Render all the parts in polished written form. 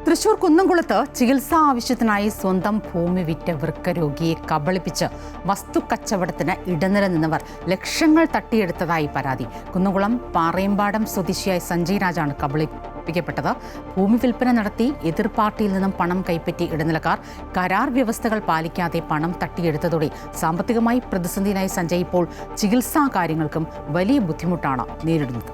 തൃശൂർ കുന്നംകുളത്ത് ചികിത്സാ ആവശ്യത്തിനായി സ്വന്തം ഭൂമി വിറ്റ വൃക്കരോഗിയെ കബളിപ്പിച്ച് വസ്തുക്കച്ചവടത്തിന് ഇടനില നിന്നവർ ലക്ഷങ്ങൾ തട്ടിയെടുത്തതായി പരാതി. കുന്നംകുളം പാറയമ്പാടം സ്വദേശിയായ സഞ്ജയ് രാജാണ് കബളിപ്പിക്കപ്പെട്ടത്. ഭൂമി വിൽപ്പന നടത്തി എതിർ പാർട്ടിയിൽ നിന്നും പണം കൈപ്പറ്റി ഇടനിലക്കാർ കരാർ വ്യവസ്ഥകൾ പാലിക്കാതെ പണം തട്ടിയെടുത്തതോടെ സാമ്പത്തികമായി പ്രതിസന്ധിയിലായ സഞ്ജയ് ഇപ്പോൾ ചികിത്സാ കാര്യങ്ങൾക്കും വലിയ ബുദ്ധിമുട്ടാണ് നേരിടുന്നത്.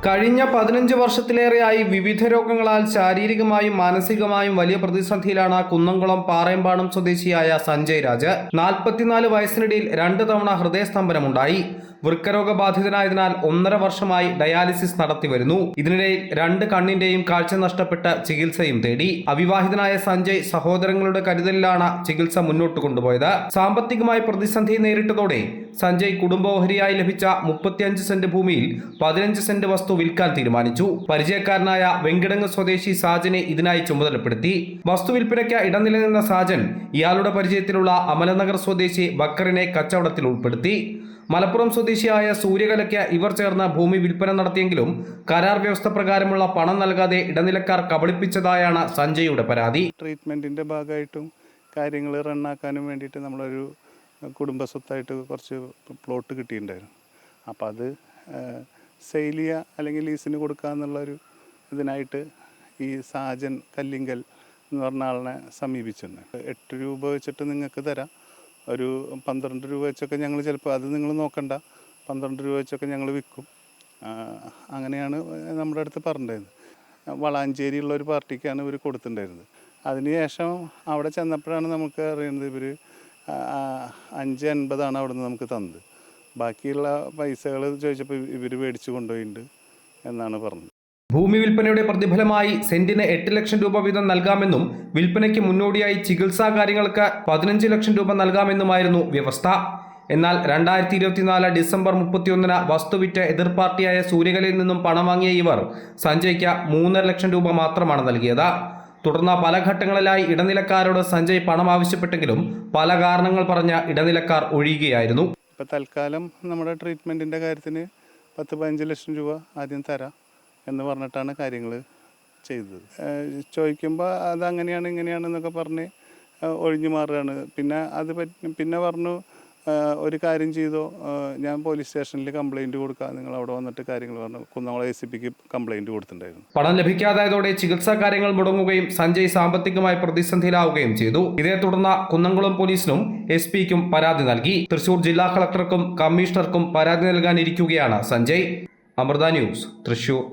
കഴിഞ്ഞ 15 വർഷത്തിലേറെയായി വിവിധ രോഗങ്ങളാൽ ശാരീരികമായും മാനസികമായും വലിയ പ്രതിസന്ധിയിലാണ് കുന്നംകുളം പാറയമ്പാടം സ്വദേശിയായ സഞ്ജയ് രാജ്. 44 വയസ്സിനിടയിൽ 2 തവണ ഹൃദയസ്തംഭനമുണ്ടായി. വൃക്കരോഗബാധിതനായതിനാൽ 1.5 വർഷമായി ഡയാലിസിസ് നടത്തിവരുന്നു. ഇതിനിടയിൽ 2 കണ്ണിന്റെയും കാഴ്ച നഷ്ടപ്പെട്ട് ചികിത്സയും തേടി. അവിവാഹിതനായ സഞ്ജയ് സഹോദരങ്ങളുടെ കരുതലിലാണ് ചികിത്സ മുന്നോട്ട് കൊണ്ടുപോയത്. സാമ്പത്തികമായി പ്രതിസന്ധി നേരിട്ടതോടെ സഞ്ജയ് കുടുംബോഹരിയായി ലഭിച്ച 35 സെന്റ് ഭൂമിയിൽ 15 സെന്റ് വസ്തു വിൽക്കാൻ തീരുമാനിച്ചു. പരിചയക്കാരനായ വെങ്കിടങ്ങ് സ്വദേശി സാജനെ ഇതിനായി ചുമതലപ്പെടുത്തി. വസ്തു വിൽപ്പനയ്ക്ക് ഇടനില നിന്ന സാജൻ ഇയാളുടെ പരിചയത്തിലുള്ള അമലനഗർ സ്വദേശി ബക്കറിനെ കച്ചവടത്തിൽ ഉൾപ്പെടുത്തി. മലപ്പുറം സ്വദേശിയായ സൂര്യകലയ്ക്ക് ഇവർ ചേർന്ന് ഭൂമി വിൽപ്പന നടത്തിയെങ്കിലും കരാർ വ്യവസ്ഥ പ്രകാരമുള്ള പണം നൽകാതെ ഇടനിലക്കാർ കബളിപ്പിച്ചതായാണ് സഞ്ജയുടെ പരാതി. ട്രീറ്റ്മെന്റിന്റെ ഭാഗമായിട്ടും കാര്യങ്ങൾ റണ്ണാക്കാനും വേണ്ടിയിട്ട് നമ്മളൊരു കുടുംബസ്വത്തായിട്ട് കുറച്ച് പ്ലോട്ട് കിട്ടിയിട്ടുണ്ടായിരുന്നു. അപ്പോൾ അത് സെയിൽ ചെയ്യുക അല്ലെങ്കിൽ ലീസിന് കൊടുക്കുക എന്നുള്ളൊരു ഇതിനായിട്ട് ഈ സാജൻ കല്ലിങ്കൽ എന്ന് പറഞ്ഞ ആളിനെ സമീപിച്ചിട്ടുണ്ട്. 8 രൂപ വെച്ചിട്ട് നിങ്ങൾക്ക് തരാം, ഒരു 12 രൂപ വെച്ചൊക്കെ ഞങ്ങൾ ചിലപ്പോൾ അത് നിങ്ങൾ നോക്കണ്ട, 12 രൂപ വെച്ചൊക്കെ ഞങ്ങൾ വിൽക്കും. അങ്ങനെയാണ് നമ്മുടെ അടുത്ത് പറഞ്ഞിട്ടുണ്ടായിരുന്നത്. വളാഞ്ചേരിയുള്ള ഒരു പാർട്ടിക്കാണ് ഇവർ കൊടുത്തിട്ടുണ്ടായിരുന്നത്. അതിനുശേഷം അവിടെ ചെന്നപ്പോഴാണ് നമുക്ക് അറിയുന്നത് ഇവർ 5.80 അവിടെ നിന്ന് നമുക്ക് തന്നത്. ബാക്കിയുള്ള പൈസകൾ ചോദിച്ചപ്പോൾ ഇവർ മേടിച്ചു കൊണ്ടുപോയിട്ടുണ്ട് എന്നാണ് പറഞ്ഞത്. ഭൂമി വിൽപ്പനയുടെ പ്രതിഫലമായി സെന്റിന് 8 ലക്ഷം രൂപ വീതം നൽകാമെന്നും വിൽപ്പനയ്ക്ക് മുന്നോടിയായി ചികിത്സാ കാര്യങ്ങൾക്ക് 15 ലക്ഷം രൂപ നൽകാമെന്നുമായിരുന്നു വ്യവസ്ഥ. എന്നാൽ 2024 ഡിസംബർ 31 വസ്തു വിറ്റ് എതിർ പാർട്ടിയായ സൂര്യകലയിൽ നിന്നും പണം വാങ്ങിയ ഇവർ സഞ്ജയ്ക്ക് 3.5 ലക്ഷം രൂപ മാത്രമാണ് നൽകിയത്. തുടർന്ന് പല ഘട്ടങ്ങളിലായി ഇടനിലക്കാരോട് സഞ്ജയ് പണം ആവശ്യപ്പെട്ടെങ്കിലും പല കാരണങ്ങൾ പറഞ്ഞ ഇടനിലക്കാർ ഒഴിയുകയായിരുന്നു. ഇപ്പോൾ തൽക്കാലം നമ്മുടെ ട്രീറ്റ്മെൻറ്റിൻ്റെ കാര്യത്തിന് 10-15 ലക്ഷം രൂപ ആദ്യം തരാം എന്ന് പറഞ്ഞിട്ടാണ് കാര്യങ്ങൾ ചെയ്തത്. ചോദിക്കുമ്പോൾ അത് അങ്ങനെയാണ് ഇങ്ങനെയാണെന്നൊക്കെ പറഞ്ഞ് ഒഴിഞ്ഞു മാറുകയാണ്. പിന്നെ പറഞ്ഞു ഒരു കാര്യം ചെയ്തോ, ഞാൻ പോലീസ് സ്റ്റേഷനിൽ കംപ്ലയിൻറ്റ് കൊടുക്കാം, നിങ്ങൾ അവിടെ വന്നിട്ട് കാര്യങ്ങൾ പറഞ്ഞു. കുന്നംകുളം ACPക്ക് കംപ്ലയിൻറ്റ് കൊടുത്തിട്ടുണ്ടായിരുന്നു. പണം ലഭിക്കാതായതോടെ ചികിത്സാ കാര്യങ്ങൾ മുടങ്ങുകയും സഞ്ജയ് സാമ്പത്തികമായി പ്രതിസന്ധിയിലാവുകയും ചെയ്തു. ഇതേ തുടർന്ന് കുന്നംകുളം പോലീസിനും SP-ക്കും പരാതി നൽകി. തൃശൂർ ജില്ലാ കളക്ടർക്കും കമ്മീഷണർക്കും പരാതി നൽകാനിരിക്കുകയാണ് സഞ്ജയ്. അമൃത ന്യൂസ്, തൃശൂർ.